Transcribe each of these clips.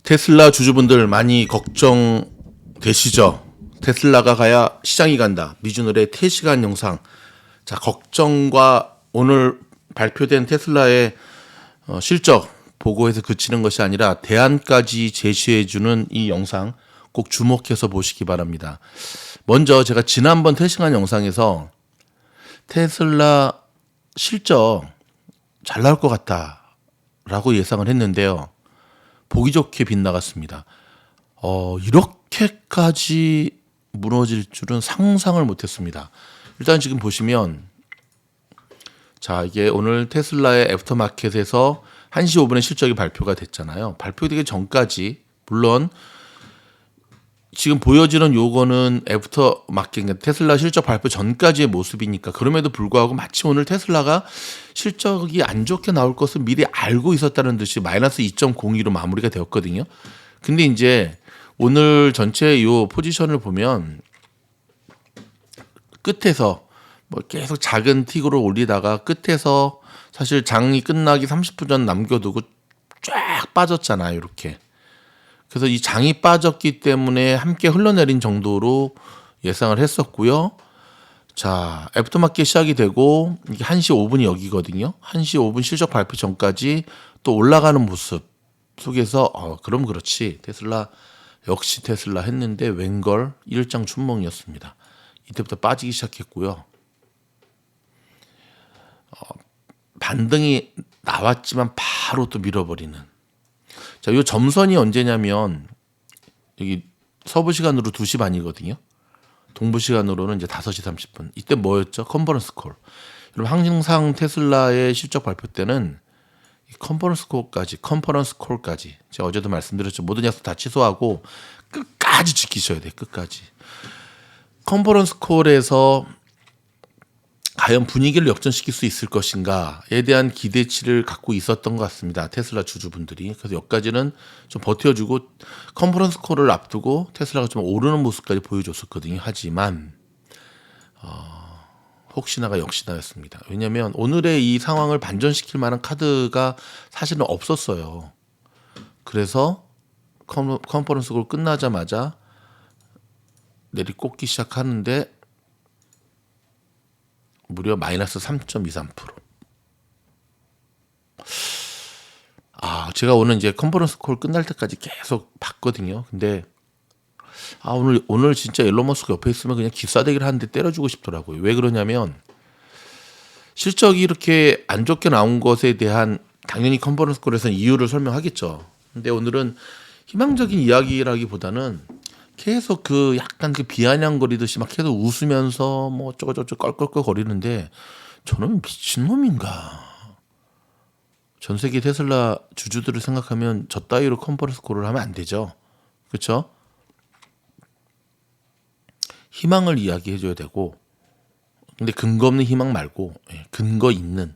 테슬라 주주분들 많이 걱정되시죠? 테슬라가 가야 시장이 간다. 미주널의 퇴시간 영상. 자, 걱정과 오늘 발표된 테슬라의 실적 보고에서 그치는 것이 아니라 대안까지 제시해주는 이 영상 꼭 주목해서 보시기 바랍니다. 먼저 제가 지난번 퇴시간 영상에서 테슬라 실적 잘 나올 것 같다라고 예상을 했는데요. 보기 좋게 빗나갔습니다. 이렇게까지 무너질 줄은 상상을 못했습니다. 일단 지금 보시면 자, 이게 오늘 테슬라의 애프터마켓에서 1시 5분에 실적이 발표가 됐잖아요. 발표되기 전까지 물론 지금 보여지는 요거는 애프터마켓, 그러니까 테슬라 실적 발표 전까지의 모습이니까 그럼에도 불구하고 마치 오늘 테슬라가 실적이 안 좋게 나올 것을 미리 알고 있었다는 듯이 마이너스 2.02로 마무리가 되었거든요. 근데 이제 오늘 전체 요 포지션을 보면 끝에서 뭐 계속 작은 틱으로 올리다가 끝에서 사실 장이 끝나기 30분 전 남겨두고 쫙 빠졌잖아요. 이렇게. 그래서 이 장이 빠졌기 때문에 함께 흘러내린 정도로 예상을 했었고요. 자, 애프터마켓 시작이 되고 이게 1시 5분이 여기거든요. 1시 5분 실적 발표 전까지 또 올라가는 모습 속에서 그럼 그렇지. 테슬라 역시 테슬라 했는데 웬걸 일장 춘몽이었습니다. 이때부터 빠지기 시작했고요. 반등이 나왔지만 바로 또 밀어버리는. 자, 요 점선이 언제냐면 여기 서부 시간으로 2시 반이거든요. 동부 시간으로는 이제 5시 30분. 이때 뭐였죠? 컨퍼런스 콜. 여러분 항상 테슬라의 실적 발표 때는 컨퍼런스 콜까지 제가 어제도 말씀드렸죠. 모든 약속 다 취소하고 끝까지 지키셔야 돼. 끝까지. 컨퍼런스 콜에서 과연 분위기를 역전시킬 수 있을 것인가에 대한 기대치를 갖고 있었던 것 같습니다. 테슬라 주주분들이. 그래서 여기까지는 좀 버텨주고 컨퍼런스 콜을 앞두고 테슬라가 좀 오르는 모습까지 보여줬었거든요. 하지만 혹시나가 역시나였습니다. 왜냐하면 오늘의 이 상황을 반전시킬 만한 카드가 사실은 없었어요. 그래서 컨퍼런스 콜 끝나자마자 내리꽂기 시작하는데 무려 마이너스 3.23%. 제가 오늘 이제 컨퍼런스 콜 끝날 때까지 계속 봤거든요. 근데 오늘 진짜 일론 머스크 옆에 있으면 그냥 기싸대기를 하는데 때려주고 싶더라고요. 왜 그러냐면 실적이 이렇게 안 좋게 나온 것에 대한 당연히 컨퍼런스 콜에서는 이유를 설명하겠죠. 근데 오늘은 희망적인 이야기라기보다는 계속 약간 비아냥거리듯이 막 계속 웃으면서 뭐 어쩌고저쩌고 껄껄껄 거리는데 저는 미친놈인가. 전 세계 테슬라 주주들을 생각하면 저 따위로 컨퍼런스 콜을 하면 안 되죠. 그렇죠? 희망을 이야기해줘야 되고 근데 근거 없는 희망 말고 근거 있는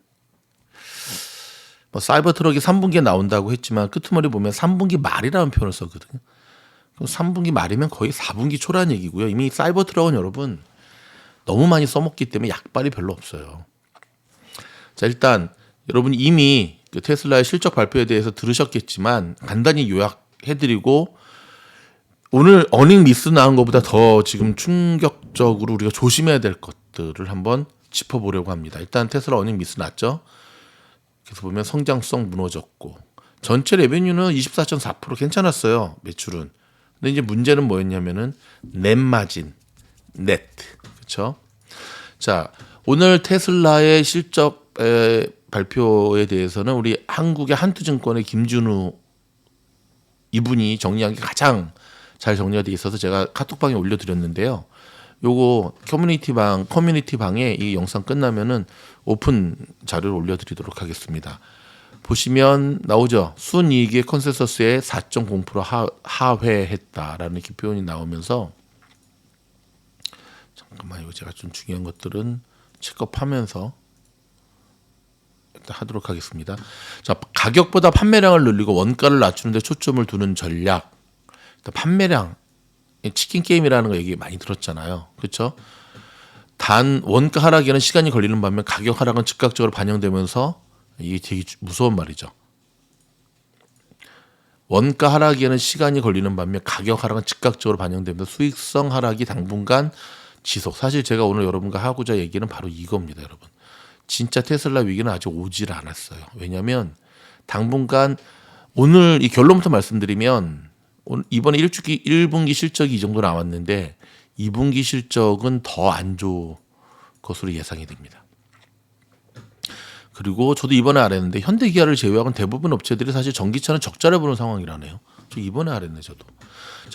뭐 사이버 트럭이 3분기에 나온다고 했지만 끄트머리 보면 3분기 말이라는 표현을 썼거든요. 3분기 말이면 거의 4분기 초라는 얘기고요. 이미 사이버 트럭은 여러분 너무 많이 써먹기 때문에 약발이 별로 없어요. 자, 일단 여러분 이미 테슬라의 실적 발표에 대해서 들으셨겠지만 간단히 요약해드리고 오늘 어닝 미스 나온 것보다 더 지금 충격적으로 우리가 조심해야 될 것들을 한번 짚어보려고 합니다. 일단 테슬라 어닝 미스 났죠. 그래서 보면 성장성 무너졌고 전체 레베뉴는 24.4% 괜찮았어요. 매출은. 근데 이제 문제는 뭐였냐면은 넷 마진, 그렇죠? 자, 오늘 테슬라의 실적 발표에 대해서는 우리 한국의 한투증권의 김준우 이분이 정리한 게 가장 잘 정리가 돼 있어서 제가 카톡방에 올려드렸는데요. 요거 커뮤니티 방에 이 영상 끝나면은 오픈 자료를 올려드리도록 하겠습니다. 보시면 나오죠. 순이익의 컨센서스에 4.0% 하회했다라는 이렇게 표현이 나오면서 잠깐만 이거 제가 좀 중요한 것들은 체크업하면서 일단 하도록 하겠습니다. 자, 가격보다 판매량을 늘리고 원가를 낮추는 데 초점을 두는 전략. 일단 판매량, 치킨 게임이라는 거 얘기 많이 들었잖아요. 그렇죠? 단 원가 하락에는 시간이 걸리는 반면 가격 하락은 즉각적으로 반영되면서 이게 되게 무서운 말이죠. 원가 하락에는 시간이 걸리는 반면 가격 하락은 즉각적으로 반영되면서 수익성 하락이 당분간 지속. 사실 제가 오늘 여러분과 하고자 얘기는 바로 이겁니다, 여러분. 진짜 테슬라 위기는 아직 오질 않았어요. 왜냐하면 당분간 오늘 이 결론부터 말씀드리면 이번에 1분기 실적이 이 정도 나왔는데 2분기 실적은 더 안 좋을 것으로 예상이 됩니다. 그리고 저도 이번에 알았는데 현대기아를 제외하고는 대부분 업체들이 사실 전기차는 적자를 보는 상황이라네요. 저 이번에 알았네 저도.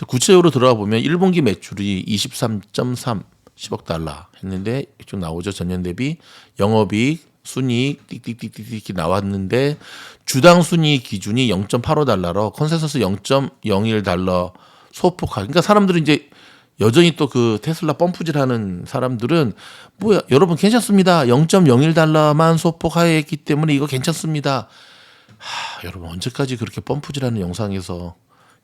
구체적으로 들어가 보면 1분기 매출이 23.3 10억 달러 했는데 좀 나오죠. 전년 대비 영업이익, 순이익 띡띡띡띡 나왔는데 주당 순이익 기준이 0.85달러로 컨센서스 0.01달러 소폭 하락. 그러니까 사람들은 이제 여전히 또 그 테슬라 펌프질하는 사람들은 뭐야 여러분 괜찮습니다. 0.01달러만 소폭 하락했기 때문에 이거 괜찮습니다. 여러분 언제까지 그렇게 펌프질하는 영상에서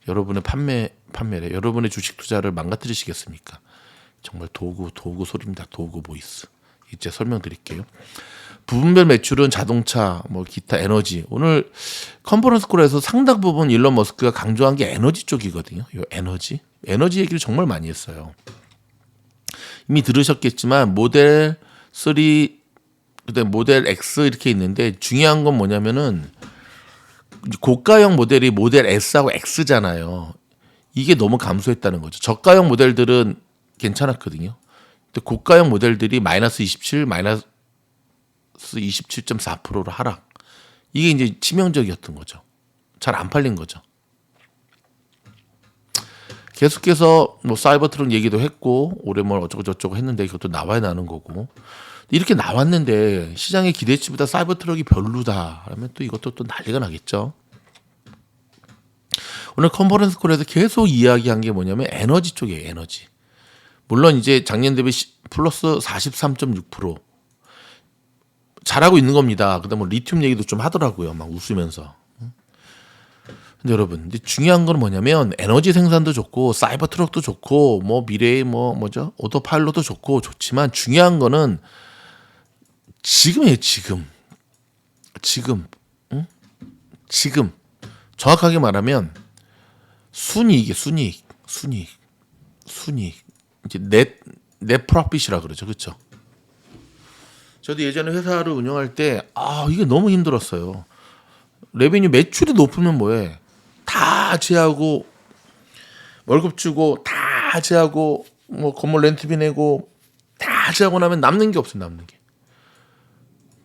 여러분의 판매래 여러분의 주식 투자를 망가뜨리시겠습니까? 정말 도구 소리입니다. 도구 보이스. 이제 설명드릴게요. 부분별 매출은 자동차, 뭐 기타 에너지. 오늘 컨퍼런스 콜에서 상당 부분 일론 머스크가 강조한 게 에너지 쪽이거든요. 이 에너지 얘기를 정말 많이 했어요. 이미 들으셨겠지만 모델 3, 그다음 모델 X 이렇게 있는데 중요한 건 뭐냐면은 고가형 모델이 모델 S하고 X잖아요. 이게 너무 감소했다는 거죠. 저가형 모델들은 괜찮았거든요. 근데 고가형 모델들이 마이너스 27, 마이너스 27.4%로 하락. 이게 이제 치명적이었던 거죠. 잘 안 팔린 거죠. 계속해서 뭐 사이버 트럭 얘기도 했고 올해 뭘 어쩌고 저쩌고 했는데 이것도 나와야 나는 거고 이렇게 나왔는데 시장의 기대치보다 사이버 트럭이 별로다 그러면 또 이것도 또 난리가 나겠죠. 오늘 컨퍼런스 콜에서 계속 이야기한 게 뭐냐면 에너지 쪽이에요. 에너지. 물론 이제 작년 대비 플러스 43.6% 잘하고 있는 겁니다. 그다음에 리튬 얘기도 좀 하더라고요. 막 웃으면서. 근데 여러분, 근데 중요한 건 뭐냐면 에너지 생산도 좋고 사이버 트럭도 좋고 뭐 미래의 뭐죠? 오토파일럿도 좋고 좋지만 중요한 거는 지금이에요. 응? 지금 정확하게 말하면 순이익이에요. 순이익. 이제 넷 프로핏이라 그러죠. 그렇죠? 저도 예전에 회사를 운영할 때 이게 너무 힘들었어요. 레베뉴 매출이 높으면 뭐해? 다 제하고 월급 주고 다 제하고 뭐 건물 렌트비 내고 다 제하고 나면 남는 게 없어요. 남는 게.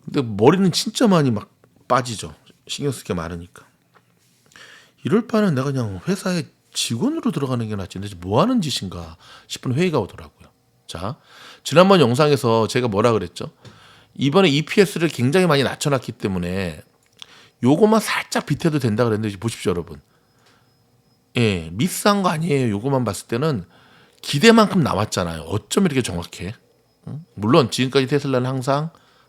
근데 머리는 진짜 많이 막 빠지죠. 신경 쓸 게 많으니까. 이럴 바는 내가 그냥 회사에 직원으로 들어가는 게 낫지. 근데 뭐 하는 짓인가 싶은 회의가 오더라고요. 자, 지난번 영상에서 제가 뭐라 그랬죠? 이번에 EPS를 굉장히 많이 낮춰놨기 때문에 요거만 살짝 비태도 된다 그랬는데 보십시오, 여러분. 예, 미스한 거 아니에요. 요거만 봤을 때는 기대만큼 나왔잖아요. 어쩜 이렇게 정확해? 물론 지금까지 테슬라는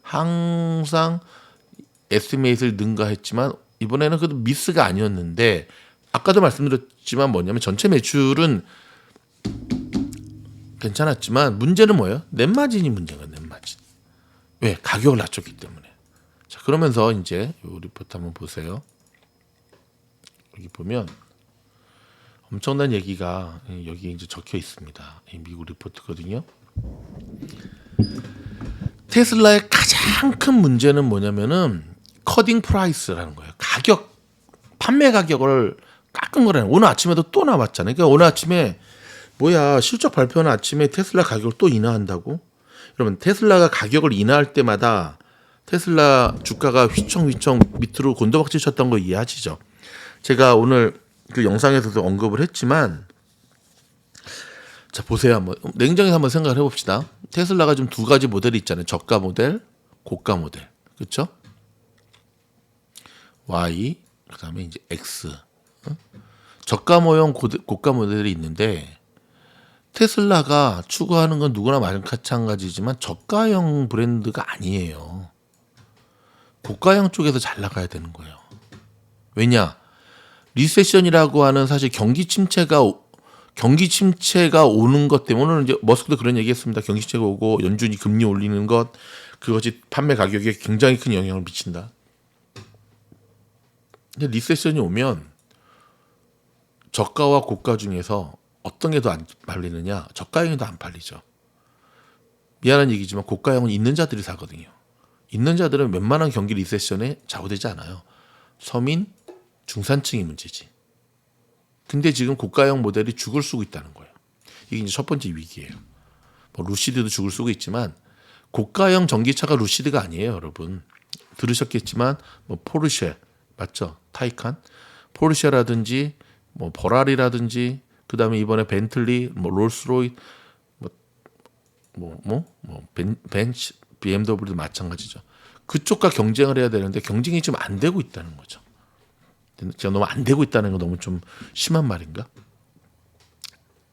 항상 에스티메이트를 능가했지만 이번에는 그래도 미스가 아니었는데 아까도 말씀드렸지만 뭐냐면 전체 매출은 괜찮았지만 문제는 뭐예요? 넷마진이 문제가 넷마진. 왜? 가격을 낮췄기 때문에. 자, 그러면서 이제 이 리포트 한번 보세요. 여기 보면 엄청난 얘기가 여기 이제 적혀 있습니다. 미국 리포트거든요. 테슬라의 가장 큰 문제는 뭐냐면은 커딩 프라이스라는 거예요. 가격, 판매 가격을 깎은 거라는. 오늘 아침에도 또 나왔잖아요. 그러니까 오늘 아침에 뭐야 실적 발표하는 아침에 테슬라 가격을 또 인하한다고? 여러분 테슬라가 가격을 인하할 때마다 테슬라 주가가 휘청휘청 밑으로 곤두박질 쳤던 거 이해하시죠? 제가 오늘 그 영상에서도 언급을 했지만 자 보세요. 한번 냉정히 한번 생각을 해봅시다. 테슬라가 좀 두 가지 모델이 있잖아요. 저가 모델, 고가 모델. 그렇죠? Y 그다음에 이제 X. 저가 모형 고가 모델이 있는데 테슬라가 추구하는 건 누구나 마찬가지지만 저가형 브랜드가 아니에요. 고가형 쪽에서 잘 나가야 되는 거예요. 왜냐? 리세션이라고 하는 사실 경기 침체가 오는 것 때문에 오늘 이제 머스크도 그런 얘기했습니다. 경기 침체가 오고 연준이 금리 올리는 것 그것이 판매 가격에 굉장히 큰 영향을 미친다. 근데 리세션이 오면 저가와 고가 중에서 어떤 게 더 안 팔리느냐? 저가형이 더 안 팔리죠. 미안한 얘기지만 고가형은 있는 자들이 사거든요. 있는 자들은 웬만한 경기 리세션에 좌우되지 않아요. 서민, 중산층이 문제지. 근데 지금 고가형 모델이 죽을 쓰고 있다는 거예요. 이게 이제 첫 번째 위기예요. 뭐 루시드도 죽을 쓰고 있지만 고가형 전기차가 루시드가 아니에요, 여러분. 들으셨겠지만 뭐 포르쉐 맞죠? 타이칸, 포르쉐라든지 뭐 버라리라든지 그다음에 이번에 벤틀리, 뭐 롤스로이, 벤츠, BMW도 마찬가지죠. 그쪽과 경쟁을 해야 되는데 경쟁이 지금 안 되고 있다는 거죠. 제가 너무 안 되고 있다는 거 너무 좀 심한 말인가?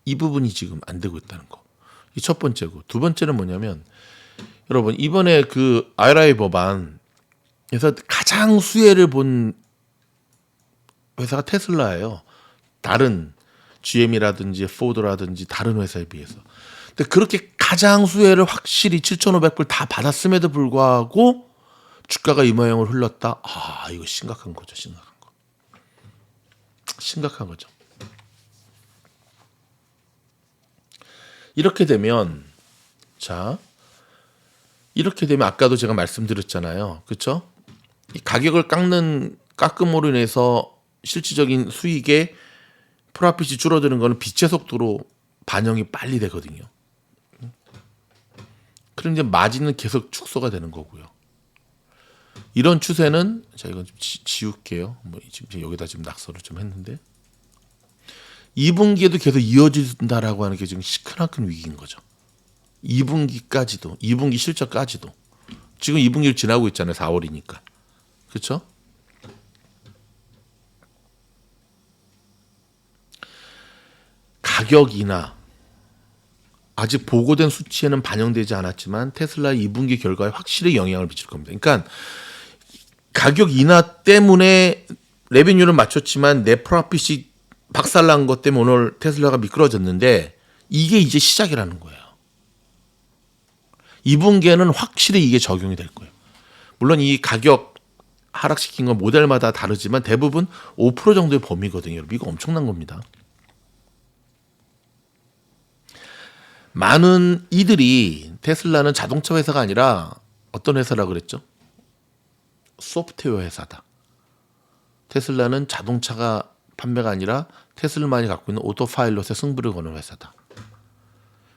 이 부분이 지금 안 되고 있다는 거. 이 첫 번째고 두 번째는 뭐냐면 여러분 이번에 그 IRA 법안에서 가장 수혜를 본 회사가 테슬라예요. 다른 GM이라든지 포드라든지 다른 회사에 비해서. 근데 그렇게 가장 수혜를 확실히 7,500불 다 받았음에도 불구하고 주가가 이 모양을 흘렀다. 아, 이거 심각한 거죠. 심각한 거. 심각한 거죠. 이렇게 되면 이렇게 되면 아까도 제가 말씀드렸잖아요. 그렇죠? 이 가격을 깎음으로 인해서 실질적인 수익의 프로핏이 줄어드는 거는 빛의 속도로 반영이 빨리 되거든요. 그런데 마진은 계속 축소가 되는 거고요. 이런 추세는 자 이건 좀 지울게요. 뭐 지금 여기다 지금 낙서를 좀 했는데 2분기에도 계속 이어진다라고 하는 게 지금 시크나큰 위기인 거죠. 2분기까지도 2분기 실적까지도 지금 2분기를 지나고 있잖아요. 4월이니까 그렇죠? 가격 인하 아직 보고된 수치에는 반영되지 않았지만 테슬라의 2분기 결과에 확실히 영향을 미칠 겁니다. 그러니까 가격 인하 때문에 레베뉴를 맞췄지만 내 프로핏이 박살난 것 때문에 오늘 테슬라가 미끄러졌는데 이게 이제 시작이라는 거예요. 2분기에는 확실히 이게 적용이 될 거예요. 물론 이 가격 하락시킨 건 모델마다 다르지만 대부분 5% 정도의 범위거든요. 이거 엄청난 겁니다. 많은 이들이 테슬라는 자동차 회사가 아니라 어떤 회사라고 그랬죠? 소프트웨어 회사다. 테슬라는 자동차가 판매가 아니라 테슬라만이 갖고 있는 오토파일럿의 승부를 거는 회사다.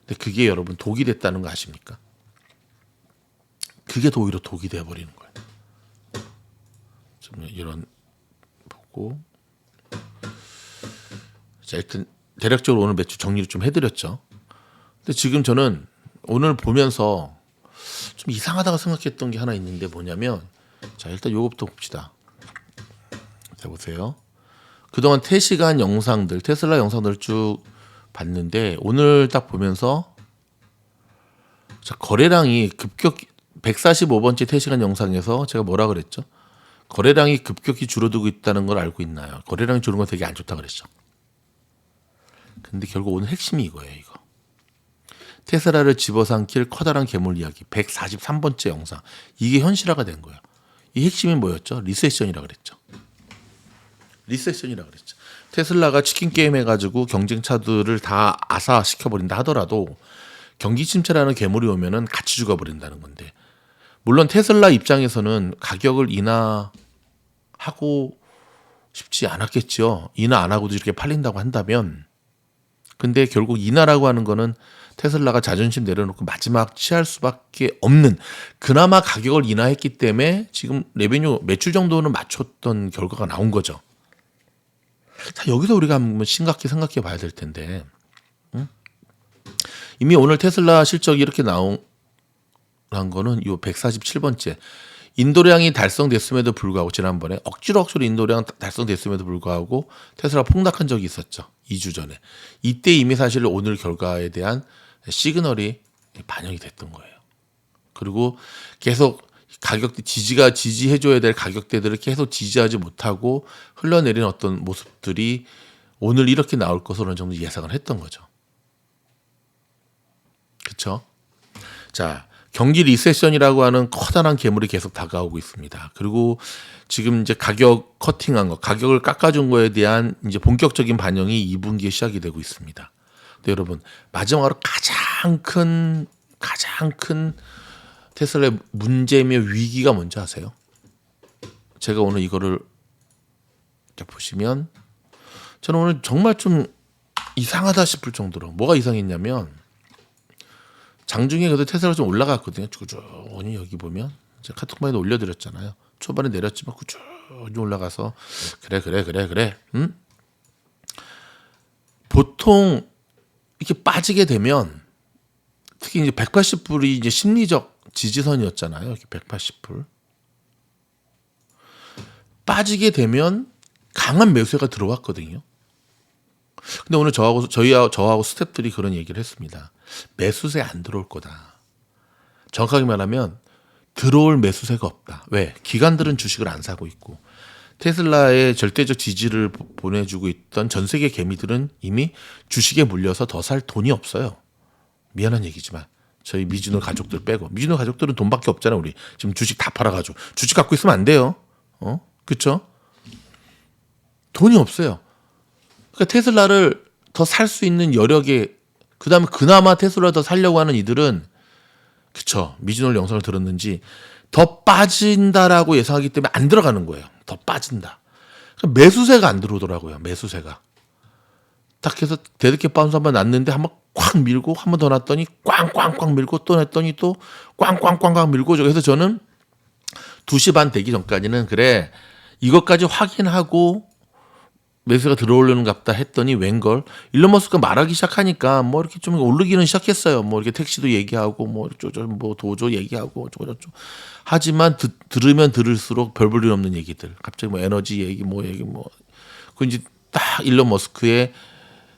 근데 그게 여러분 독이 됐다는 거 아십니까? 그게 더 오히려 독이 돼버리는 거예요. 좀 이런 보고 자 일단 대략적으로 오늘 매출 정리를 좀 해드렸죠. 근데 지금 저는 오늘 보면서 좀 이상하다고 생각했던 게 하나 있는데 뭐냐면 자 일단 요거부터 봅시다. 자 보세요. 그동안 3시간 영상들 테슬라 영상들을 쭉 봤는데 오늘 딱 보면서 자 거래량이 급격히 145번째 3시간 영상에서 제가 뭐라 그랬죠? 거래량이 급격히 줄어들고 있다는 걸 알고 있나요? 거래량이 줄은 건 되게 안 좋다 그랬죠. 근데 결국 오늘 핵심이 이거예요. 이거. 테슬라를 집어삼킬 커다란 괴물 이야기 143번째 영상. 이게 현실화가 된 거예요. 이 핵심이 뭐였죠? 리세션이라 그랬죠. 리세션이라 그랬죠. 테슬라가 치킨 게임 해가지고 경쟁차들을 다 아사시켜버린다 하더라도 경기 침체라는 괴물이 오면은 같이 죽어버린다는 건데 물론 테슬라 입장에서는 가격을 인하하고 싶지 않았겠죠. 인하 안 하고도 이렇게 팔린다고 한다면 근데 결국 인하라고 하는 거는 테슬라가 자존심 내려놓고 마지막 취할 수밖에 없는 그나마 가격을 인하했기 때문에 지금 레베뉴 매출 정도는 맞췄던 결과가 나온 거죠. 자, 여기서 우리가 한번 심각히 생각해 봐야 될 텐데 이미 오늘 테슬라 실적이 이렇게 나온 거는 이 147번째 인도량이 달성됐음에도 불구하고 지난번에 억지로 인도량 달성됐음에도 불구하고 테슬라 폭락한 적이 있었죠. 2주 전에. 이때 이미 사실 오늘 결과에 대한 시그널이 반영이 됐던 거예요. 그리고 계속 가격대 지지해줘야 될 가격대들을 계속 지지하지 못하고 흘러내린 어떤 모습들이 오늘 이렇게 나올 것으로 어느 정도 예상을 했던 거죠. 그렇죠? 자, 경기 리세션이라고 하는 커다란 괴물이 계속 다가오고 있습니다. 그리고 지금 이제 가격 커팅한 거, 가격을 깎아준 거에 대한 이제 본격적인 반영이 2분기에 시작이 되고 있습니다. 근데 여러분, 마지막으로 가장 큰 테슬라의 문제며 위기가 뭔지 아세요? 제가 오늘 이거를 보시면 저는 오늘 정말 좀 이상하다 싶을 정도로 뭐가 이상했냐면 장중에 그래도 테슬라가 좀 올라갔거든요. 꾸준히 여기 보면 제가 카톡방에도 올려드렸잖아요. 초반에 내렸지만 꾸준히 올라가서 그래. 보통 이렇게 빠지게 되면 특히 이제 180불이 이제 심리적 지지선이었잖아요. 이렇게 180불 빠지게 되면 강한 매수세가 들어왔거든요. 근데 오늘 저하고 스태프들이 그런 얘기를 했습니다. 매수세 안 들어올 거다. 정확하게 말하면 들어올 매수세가 없다. 왜? 기관들은 주식을 안 사고 있고 테슬라의 절대적 지지를 보내주고 있던 전 세계 개미들은 이미 주식에 물려서 더 살 돈이 없어요. 미안한 얘기지만 저희 미주노 가족들 빼고 미주노 가족들은 돈밖에 없잖아요. 우리 지금 주식 다 팔아가지고 주식 갖고 있으면 안 돼요. 그렇죠? 돈이 없어요. 그러니까 테슬라를 더 살 수 있는 여력에 그다음에 그나마 테슬라 더 살려고 하는 이들은 그쵸 미주노 영상을 들었는지 더 빠진다라고 예상하기 때문에 안 들어가는 거예요. 더 빠진다. 그러니까 매수세가 안 들어오더라고요. 매수세가 딱 해서 대득게 바운스 한번 났는데 한번 꽉 밀고 한 번 더 났더니 꽝꽝꽝 밀고 또 냈더니 또 꽝꽝꽝꽝 밀고 그래서 저는 2시 반 되기 전까지는 그래 이것까지 확인하고 매수가 들어오려는 갑다 했더니 웬걸 일론 머스크가 말하기 시작하니까 뭐 이렇게 좀 오르기는 시작했어요. 뭐 이렇게 택시도 얘기하고 뭐 도조 얘기하고 저거저거 하지만 들으면 들을수록 별 볼 일 없는 얘기들 갑자기 뭐 에너지 얘기 그 이제 딱 일론 머스크의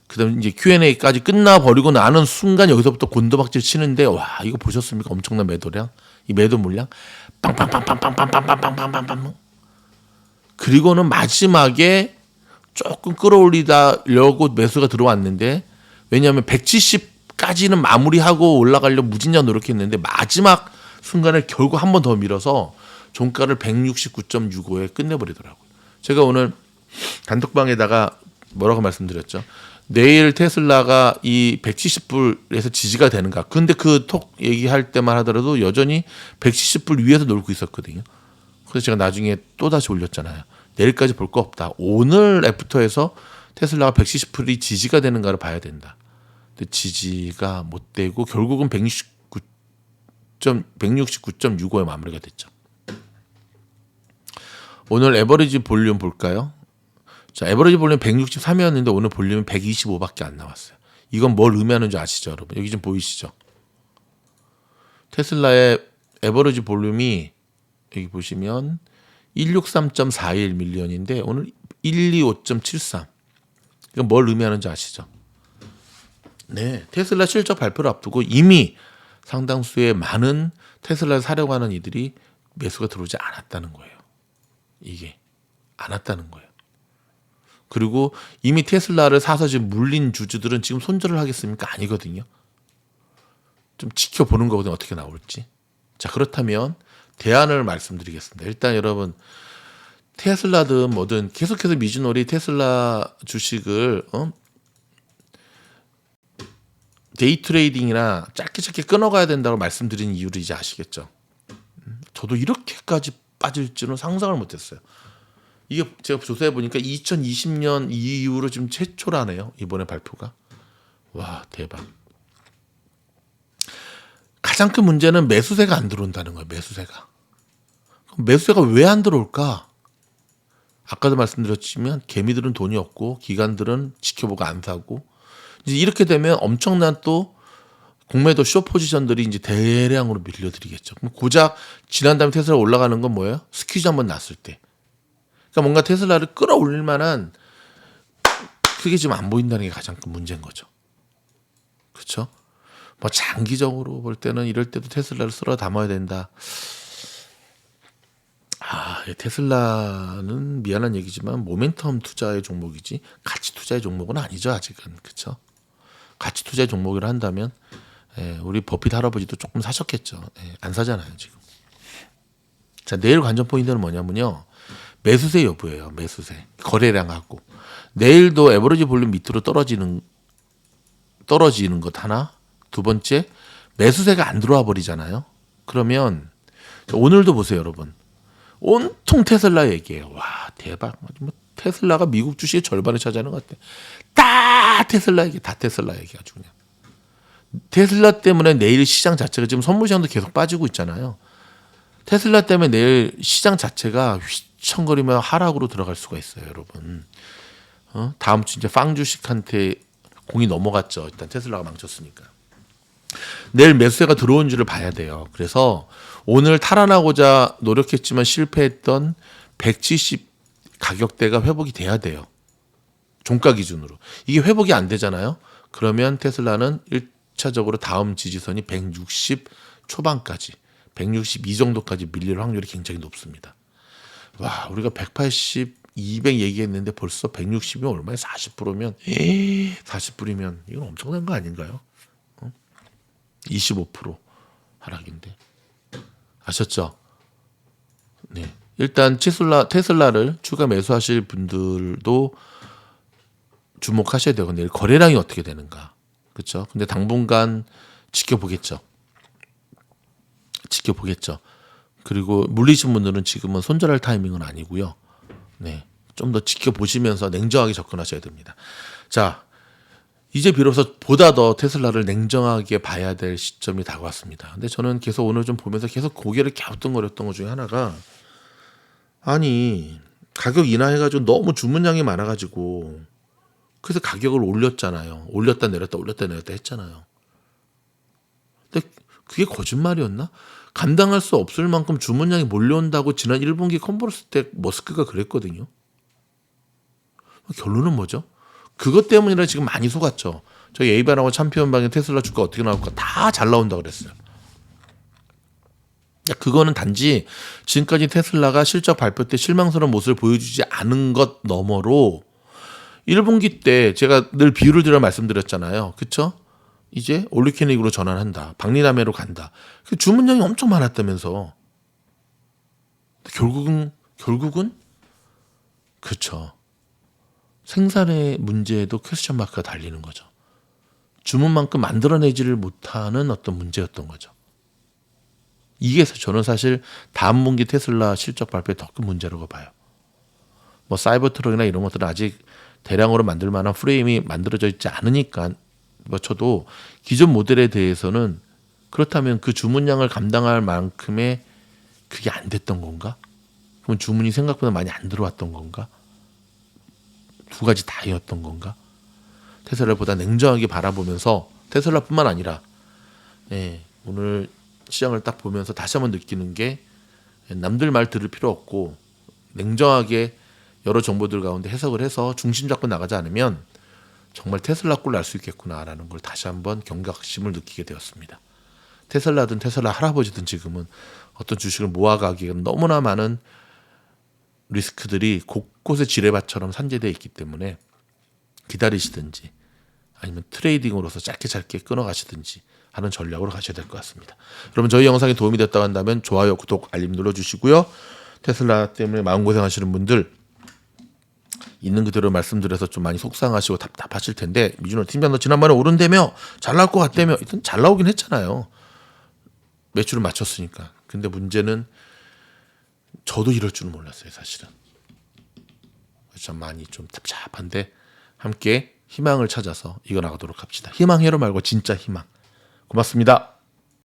그다음 이제 Q&A까지 끝나 버리고 나는 순간 여기서부터 곤두박질 치는데 와 이거 보셨습니까? 엄청난 매도량 이 매도 물량 빵빵빵빵빵빵빵빵빵빵빵빵 그리고는 마지막에 조금 끌어올리려고 매수가 들어왔는데 왜냐하면 170까지는 마무리하고 올라가려고 무진장 노력했는데 마지막 순간에 결국 한 번 더 밀어서 종가를 169.65에 끝내버리더라고요. 제가 오늘 단톡방에다가 뭐라고 말씀드렸죠? 내일 테슬라가 이 170불에서 지지가 되는가? 근데 그 톡 얘기할 때만 하더라도 여전히 170불 위에서 놀고 있었거든요. 그래서 제가 나중에 또 다시 올렸잖아요. 내일까지 볼 거 없다. 오늘 애프터에서 테슬라가 170불이 지지가 되는가를 봐야 된다. 근데 지지가 못 되고 결국은 169.65에 마무리가 됐죠. 오늘 에버리지 볼륨 볼까요? 자, 에버리지 볼륨 163이었는데 오늘 볼륨은 125밖에 안 나왔어요. 이건 뭘 의미하는 줄 아시죠, 여러분? 여기 좀 보이시죠? 테슬라의 에버리지 볼륨이 여기 보시면 163.41 밀리언인데 오늘 125.73. 이건 뭘 의미하는지 아시죠? 네, 테슬라 실적 발표를 앞두고 이미 상당수의 많은 테슬라를 사려고 하는 이들이 매수가 들어오지 않았다는 거예요. 이게 안 왔다는 거예요. 그리고 이미 테슬라를 사서 지금 물린 주주들은 지금 손절을 하겠습니까? 아니거든요. 좀 지켜보는 거거든요. 어떻게 나올지. 자, 그렇다면 대안을 말씀드리겠습니다. 일단 여러분 테슬라든 뭐든 계속해서 미주놀이 테슬라 주식을 데이 트레이딩이나 짧게 끊어가야 된다고 말씀드린 이유를 이제 아시겠죠. 저도 이렇게까지 빠질 줄은 상상을 못했어요. 이게 제가 조사해 보니까 2020년 이후로 지금 최초라네요. 이번에 발표가. 와 대박. 가장 큰 문제는 매수세가 안 들어온다는 거예요. 매수세가. 매수세가 왜 안 들어올까? 아까도 말씀드렸지만 개미들은 돈이 없고 기관들은 지켜보고 안 사고 이제 이렇게 되면 엄청난 또 공매도 숏 포지션들이 이제 대량으로 밀려들이겠죠. 그럼 고작 지난 다음에 테슬라 올라가는 건 뭐예요? 스퀴즈 한번 났을 때. 그러니까 뭔가 테슬라를 끌어올릴 만한 그게 지금 안 보인다는 게 가장 큰 문제인 거죠. 그렇죠? 뭐 장기적으로 볼 때는 이럴 때도 테슬라를 쓸어 담아야 된다. 테슬라는 미안한 얘기지만 모멘텀 투자의 종목이지 가치 투자의 종목은 아니죠 아직은. 그렇죠? 가치 투자의 종목이라 한다면 예, 우리 버핏 할아버지도 조금 사셨겠죠. 예, 안 사잖아요 지금. 자, 내일 관전 포인트는 뭐냐면요. 매수세 여부예요. 매수세. 거래량하고. 내일도 에버리지 볼륨 밑으로 떨어지는 것 하나. 두 번째, 매수세가 안 들어와 버리잖아요. 그러면 오늘도 보세요, 여러분. 온통 테슬라 얘기예요. 와, 대박. 뭐 테슬라가 미국 주식의 절반을 차지하는 것 같아. 다 테슬라 얘기, 다 테슬라 얘기 아주 그냥. 테슬라 때문에 내일 시장 자체가 지금 선물 시장도 계속 빠지고 있잖아요. 테슬라 때문에 내일 시장 자체가 휘청거리며 하락으로 들어갈 수가 있어요, 여러분. 다음 주 이제 빵 주식한테 공이 넘어갔죠. 일단 테슬라가 망쳤으니까. 내일 매수세가 들어온지를 봐야 돼요. 그래서 오늘 탈환하고자 노력했지만 실패했던 170 가격대가 회복이 돼야 돼요. 종가 기준으로. 이게 회복이 안 되잖아요. 그러면 테슬라는 1차적으로 다음 지지선이 160 초반까지 162 정도까지 밀릴 확률이 굉장히 높습니다. 와, 우리가 180, 200 얘기했는데 벌써 160이면 얼마에 40%면 40불이면 이건 엄청난 거 아닌가요? 25% 하락인데. 아셨죠? 네. 일단 테슬라를 추가 매수하실 분들도 주목하셔야 되고 내일 거래량이 어떻게 되는가. 그렇죠? 근데 당분간 지켜보겠죠. 그리고 물리신 분들은 지금은 손절할 타이밍은 아니고요. 네. 좀 더 지켜보시면서 냉정하게 접근하셔야 됩니다. 자, 이제 비로소 보다 더 테슬라를 냉정하게 봐야 될 시점이 다가왔습니다. 근데 저는 계속 오늘 좀 보면서 계속 고개를 갸우뚱거렸던 것 중에 하나가 아니 가격 인하해가지고 너무 주문량이 많아가지고 그래서 가격을 올렸잖아요. 올렸다 내렸다 했잖아요. 근데 그게 거짓말이었나? 감당할 수 없을 만큼 주문량이 몰려온다고 지난 1분기 컨퍼런스 때 머스크가 그랬거든요. 결론은 뭐죠? 그것 때문이라 지금 많이 속았죠. 저희 에이바라고 챔피언방에 테슬라 주가 어떻게 나올까 다 잘 나온다고 그랬어요. 그거는 단지 지금까지 테슬라가 실적 발표 때 실망스러운 모습을 보여주지 않은 것 너머로 1분기 때 제가 늘 비유를 들어 말씀드렸잖아요. 그렇죠? 이제 올리케닉으로 전환한다. 박리담회로 간다. 그 주문량이 엄청 많았다면서. 결국은 그렇죠. 생산의 문제에도 퀘스천 마크가 달리는 거죠. 주문만큼 만들어내지를 못하는 어떤 문제였던 거죠. 이게 저는 사실 다음 분기 테슬라 실적 발표의 더 큰 문제라고 봐요. 뭐 사이버 트럭이나 이런 것들은 아직 대량으로 만들 만한 프레임이 만들어져 있지 않으니까 뭐 저도 기존 모델에 대해서는 그렇다면 그 주문량을 감당할 만큼의 그게 안 됐던 건가? 그럼 주문이 생각보다 많이 안 들어왔던 건가? 두 가지 다였던 건가? 테슬라를 보다 냉정하게 바라보면서 테슬라뿐만 아니라 오늘 시장을 딱 보면서 다시 한번 느끼는 게 남들 말 들을 필요 없고 냉정하게 여러 정보들 가운데 해석을 해서 중심 잡고 나가지 않으면 정말 테슬라 꼴 날 수 있겠구나라는 걸 다시 한번 경각심을 느끼게 되었습니다. 테슬라든 테슬라 할아버지든 지금은 어떤 주식을 모아가기에 너무나 많은 리스크들이 곳곳에 지뢰밭처럼 산재되어 있기 때문에 기다리시든지 아니면 트레이딩으로서 짧게 끊어가시든지 하는 전략으로 가셔야 될 것 같습니다. 여러분 저희 영상이 도움이 됐다고 한다면 좋아요, 구독, 알림 눌러주시고요. 테슬라 때문에 마음고생하시는 분들 있는 그대로 말씀드려서 좀 많이 속상하시고 답답하실 텐데 미준호 팀장도 지난번에 오른다며 잘 나올 것 같다며 일단 잘 나오긴 했잖아요. 매출을 맞췄으니까. 근데 문제는 저도 이럴 줄은 몰랐어요, 사실은. 참 많이 좀 답답한데 함께 희망을 찾아서 이겨나가도록 합시다. 희망 헤로 말고 진짜 희망. 고맙습니다.